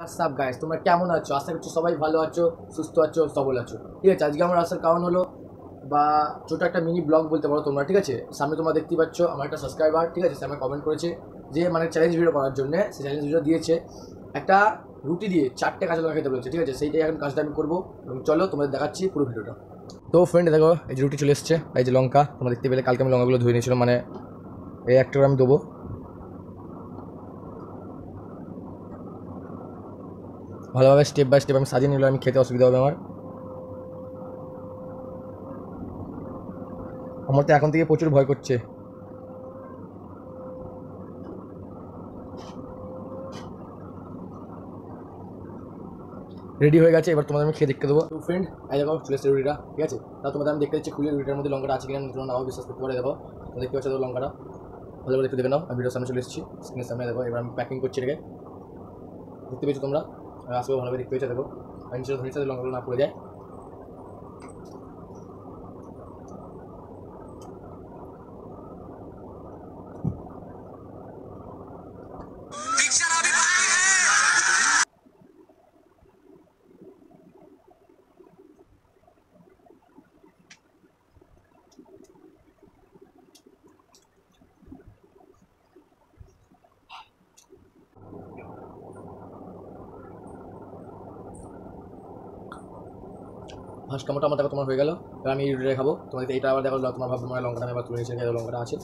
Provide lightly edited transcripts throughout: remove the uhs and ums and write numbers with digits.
WhatsApp guys, তোমরা কেমন আছো? আশা করছি সবাই ভালো আছো, সুস্থ আছো, সবল আছো। ঠিক আছে, আজকে আমার আসার কারণ হলো বা ছোটো একটা মিনি ব্লগ বলতে পারো তোমরা। ঠিক আছে, সামনে তোমরা দেখতেই পাচ্ছ আমার একটা সাবস্ক্রাইবার, ঠিক আছে, সে আমাকে কমেন্ট করেছে যে মানে চ্যালেঞ্জ ভিডিও করার জন্য। সে চ্যালেঞ্জ ভিডিও দিয়েছে একটা রুটি দিয়ে 4টে কাঁচা লঙ্কা খেতে বলেছে। ঠিক আছে, সেইটাই এখন কাজটা আমি করবো এবং চলো তোমাদের দেখাচ্ছি পুরো ভিডিওটা। তো ফ্রেন্ড দেখো, এই যে রুটি চলে এসছে, এই যে লঙ্কা তোমরা দেখতে পেলে। কালকে আমি লঙ্কাগুলো ধুয়ে নিয়েছিলাম, মানে এই একটা করে আমি দেবো। ভালোভাবে স্টেপ বাই স্টেপ আমি সাজিয়ে নিলে আমি খেতে অসুবিধা হবে আমার তো এখন থেকে প্রচুর ভয় করছে। রেডি হয়ে গেছে, এবার তোমাদের আমি খেয়ে দেখতে দেবো। টু ফ্রেন্ড, এই দেখো চলে এসছে রুটিটা। ঠিক আছে, তা তোমাদের আমি দেখতে দিচ্ছি খুলে রুটিটার মধ্যে লঙ্কাটা আছে কিনা। তোমরা নাও বিশ্বাস করতে পারে। দেখো দেখতে পাচ্ছ তো লঙ্কাটা, ভালো করে দেখতে দেবে নাও। আমি ভিডিওর সামনে চলে এসেছি, স্ক্রিনের সামনে। দেখো এবার আমি প্যাকিং করছি এটাকে, দেখতে পেয়েছো তোমরা। আসবে ভালোভাবে দেখতে পেয়েছো। দেখো আমি নিচে ধরে সাথে লঙ্কাগুলো না পড়ে যায়। ফার্স্ট কামড়টা আমার দেখো তোমার হয়ে গেল। এবার আমি এই রুটিটা খাবো। তোমাদের এইটা আবার দেখো, তোমার ভাববে মানে লঙ্কাটা আমি আবার তুলে নিয়েছি, লঙ্কাটা আছে।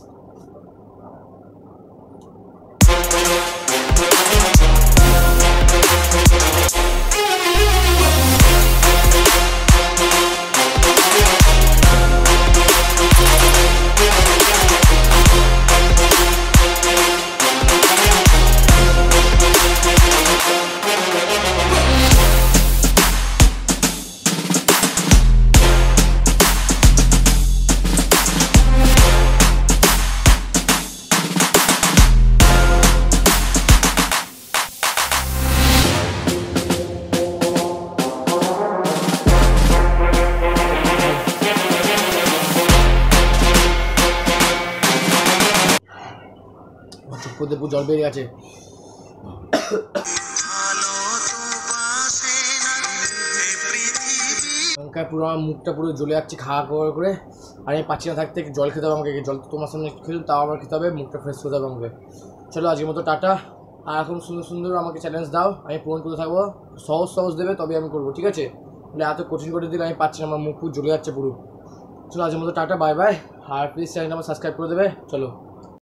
চুপ করতে পুরো জল বেরিয়ে গেছে। লঙ্কায় পুরো আমার মুখটা পুরো জ্বলে যাচ্ছে খাওয়া করে। আর আমি পাচ্ছি না থাকতে, জল খেতে হবে আমাকে। জল তো তোমার সামনে খেলাম, তাও আমার খেতে হবে, মুখটা ফ্রেশ করতে হবে আমাকে। চলো আজকের মতো টাটা। আর এখন সুন্দর সুন্দর আমাকে চ্যালেঞ্জ দাও, আমি পূরণ করতে থাকবো। সহজ সহজ দেবে তবে আমি করবো, ঠিক আছে? মানে এত কঠিন করে দিলে আমি পাচ্ছি না, আমার মুখ পুরো জ্বলে যাচ্ছে পুরো। চলো আজকের মতো টাটা, বাই বাই। আর প্লিজ চ্যানেলটা আমার সাবস্ক্রাইব করে দেবে। চলো।